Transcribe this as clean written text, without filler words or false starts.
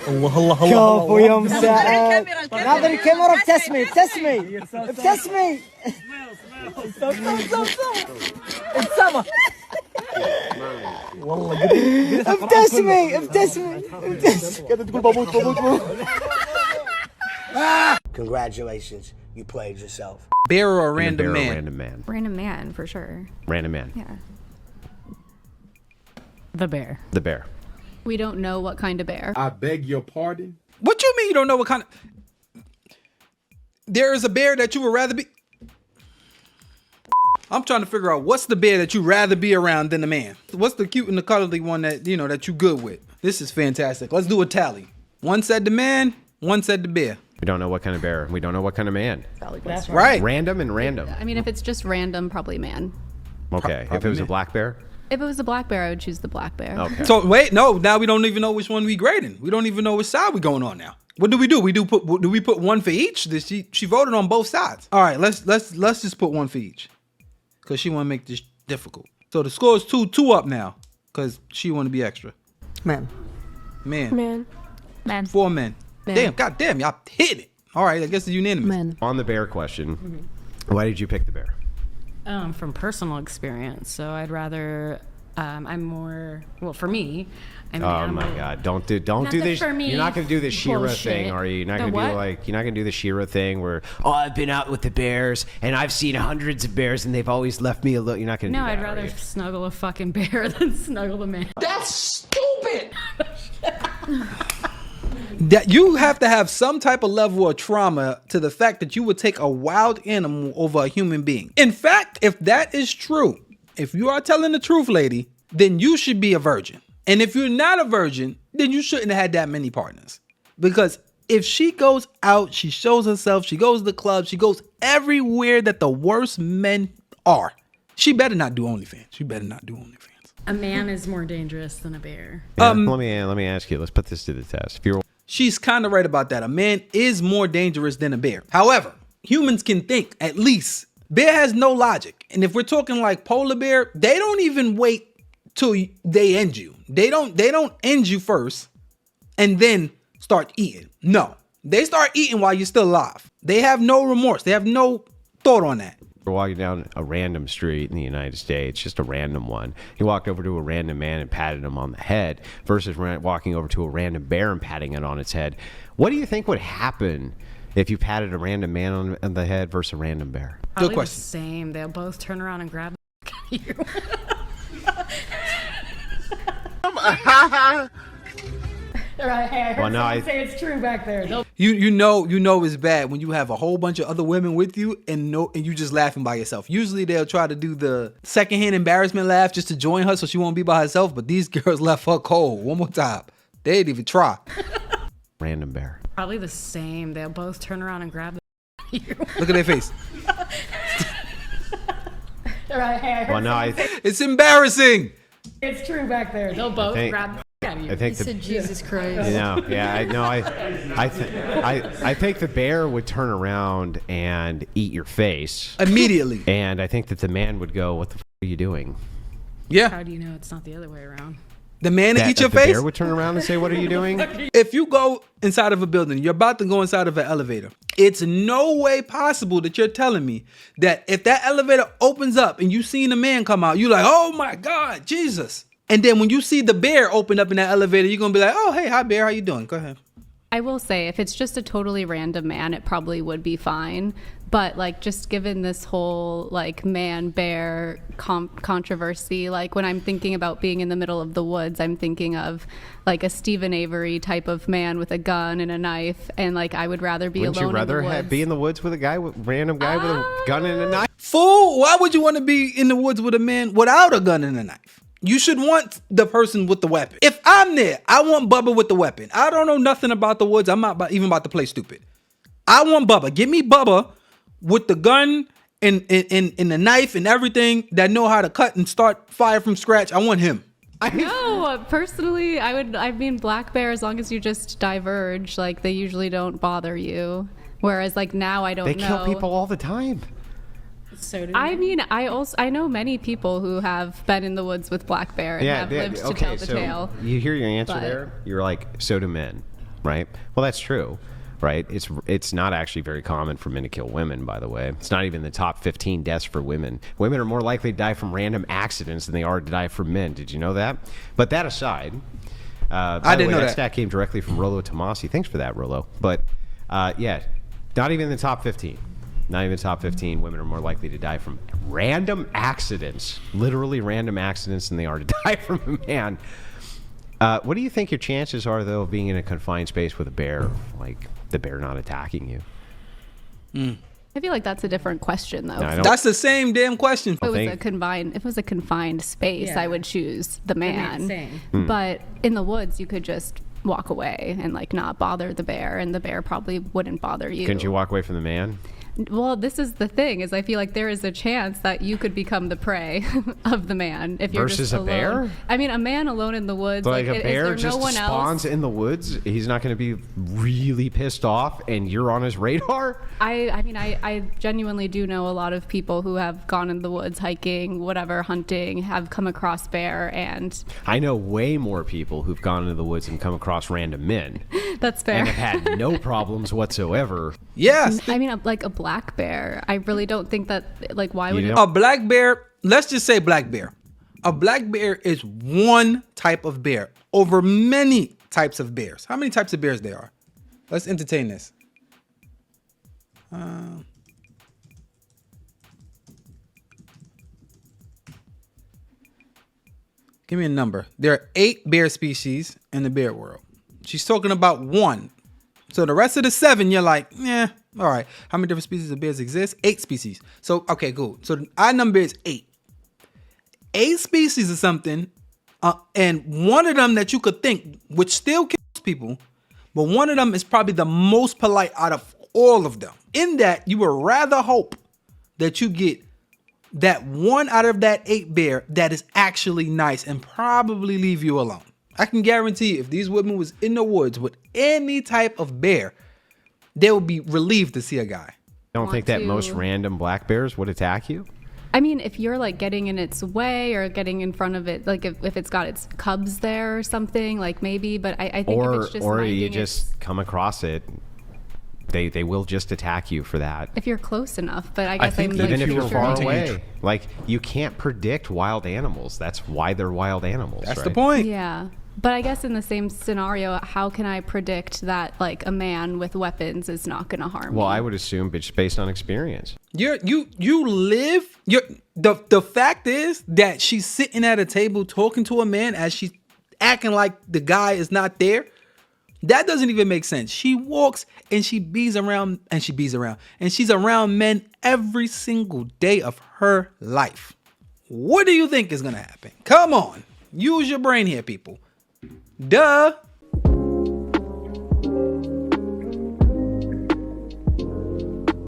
الله الله كفو يا مساعد. ناظر الكاميرا ابتسمي ابتسمي ابتسمي. ابتسامة والله ابتسمي ابتسمي ابتسمي. كده تقول بموت بموت. Congratulations, you played yourself. Bear or a Bear random or man? random man. Random man, for sure. Random man. Yeah. The bear. The bear. We don't know what kind of bear. I beg your pardon? What you mean you don't know what kind of... There is a bear that you would rather be... I'm trying to figure out what's the bear that you'd rather be around than the man. What's the cute and the cuddly one that, you know, that you good with? This is fantastic. Let's do a tally. One said the man, one said the bear. We don't know what kind of bear. We don't know what kind of man. That's Right. Random and random. I mean, if it's just random, probably man. Okay. If it was a black bear? If it was a black bear, I would choose the black bear. Okay. So wait, no, now we don't even know which one we grading. We don't even know which side we going on now. What do? Do we put one for each? She voted on both sides. All right, let's just put one for each. Cause she wanna make this difficult. So the score is 2 up now. Cause she wanna be extra. Man. Man. man. 4 men. Damn, goddamn, y'all hit it. All right, I guess it's unanimous. Men. On the bear question, why did you pick the bear? From personal experience. So I'd rather, I'm more, well, for me, I mean, Oh my God! Don't do Nothing this. for me. You're not gonna do the Shira Bullshit. thing, are you? You're not The gonna do what? like you're not gonna do the Shira thing where I've been out with the bears and I've seen hundreds of bears and they've always left me alone. You're not gonna No, do that. I'd rather are you? snuggle a fucking bear than snuggle the man. That's stupid! That you have to have some type of level of trauma to the fact that you would take a wild animal over a human being. In fact, if that is true, if you are telling the truth, lady, then you should be a virgin. And if you're not a virgin, then you shouldn't have had that many partners. Because if she goes out, she shows herself, she goes to the club, she goes everywhere that the worst men are. She better not do OnlyFans. She better not do OnlyFans. A man is more dangerous than a bear. Yeah, let me ask you. Let's put this to the test. If you're She's kind of right about that. A man is more dangerous than a bear. However, humans can think, at least. Bear has no logic. And if we're talking like polar bear, they don't even wait till they end you. They don't end you first and then start eating. No. They start eating while you're still alive. They have no remorse. They have no thought on that. walking down a random street in the United States, just a random one, you walked over to a random man and patted him on the head versus walking over to a random bear and patting it on its head, what do you think would happen if you patted a random man on the head versus a random bear? Probably Good question. The same. They'll both turn around and grab you. Right, hey, I heard Well, no, someone say it's true back there. They'll You know it's bad when you have a whole bunch of other women with you and you just laughing by yourself. Usually they'll try to do the secondhand embarrassment laugh just to join her so she won't be by herself. But these girls left her cold one more time. They didn't even try. Random bear. probably the same. They'll both turn around and grab you. Look at their face. Right, hey, I heard Well, no, someone say It's embarrassing. it's true back there. They'll both think- grab the out of you. I think said Jesus Christ. I think the bear would turn around and eat your face, Immediately. and I think that the man would go, "What the f- are you doing?" Yeah. How do you know it's not the other way around? The man to That eat your the face. bear would turn around and say, "What are you doing?" If you go inside of a building, you're about to go inside of an elevator. It's no way possible that you're telling me that if that elevator opens up and you seen a man come out, you're like, oh my God, Jesus. And then when you see the bear open up in that elevator, you're going to be like, oh, hey, hi, bear. How you doing? Go ahead. I will say, if it's just a totally random man, it probably would be fine. But like, just given this whole like man bear controversy, like when I'm thinking about being in the middle of the woods, I'm thinking of like a Stephen Avery type of man with a gun and a knife, and like I would rather be Wouldn't you alone rather in the woods. be in the woods with a random guy with a gun and a knife? Fool, why would you want to be in the woods with a man without a gun and a knife? You should want the person with the weapon. If I'm there, I want Bubba with the weapon. I don't know nothing about the woods. I'm not even about to play stupid. I want Bubba. Give me Bubba with the gun and the knife and everything that know how to cut and start fire from scratch. I want him. No, personally, I mean, black bear, as long as you just diverge, like they usually don't bother you. Whereas like now I don't They know. kill people all the time. So do I mean, I know many people who have been in the woods with black bear and have lived to tell the so tale. you hear your answer But- there? You're like, so do men. right? Well, that's true, right? It's not actually very common for men to kill women, by the way. It's not even the top 15 deaths for women. Women are more likely to die from random accidents than they are to die from men. Did you know that? But that aside, I didn't know that that. stat came directly from Rollo Tomasi. Thanks for that, Rollo. But yeah, not even in the top 15. Not even the top 15 women are more likely to die from random accidents, literally random accidents, than they are to die from a man. What do you think your chances are, though, of being in a confined space with a bear, like the bear not attacking you? I feel like that's a different question, though. No, I don't- That's the same damn question. If it was think- if it was a confined space, Yeah. I would choose the man. same. But in the woods, you could just walk away and like not bother the bear, and the bear probably wouldn't bother you. Couldn't you walk away from the man? Well, this is the thing: is I feel like there is a chance that you could become the prey of the man if you're Versus just a alone. bear? I mean, a man alone in the woods, Like a is bear there just no one spawns else? in the woods. He's not going to be really pissed off, and you're on his radar. I mean, I genuinely do know a lot of people who have gone in the woods hiking, whatever, hunting, have come across bear, and I know way more people who've gone into the woods and come across random men that's fair. and have had no problems whatsoever. Yes. I mean, like a black bear. I really don't think that. Like, why would You it? know- A black bear, let's just say black bear. A black bear is one type of bear over many types of bears. How many types of bears there are? Let's entertain this. Give me a number. There are 8 bear species in the bear world. She's talking about 1. So the rest of the 7, you're like, yeah, all right. How many different species of bears exist? 8 species. So, okay, cool. So our number is 8. 8 species of something, and one of them that you could think, which still kills people, but one of them is probably the most polite out of all of them. In that, you would rather hope that you get that one out of that 8 bear that is actually nice and probably leave you alone. I can guarantee you, if these women was in the woods with any type of bear, they would be relieved to see a guy. Don't think that to- most random black bears would attack you? I mean, if you're like getting in its way or getting in front of it, like if it's got its cubs there or something, like maybe. But I think if it's just Or minding you its- just come across it, they will just attack you for that. if you're close enough. But I guess think I'm that like, Even if you you're were far hunting away, like you can't predict wild animals. That's why they're wild animals. That's right? the point. Yeah. But I guess in the same scenario, how can I predict that like a man with weapons is not going to harm Well, me? I would assume it's based on experience. The fact is that she's sitting at a table talking to a man as she's acting like the guy is not there. That doesn't even make sense. She walks and she bees around and she's around men every single day of her life. What do you think is gonna happen? Come on, use your brain here, people. Duh.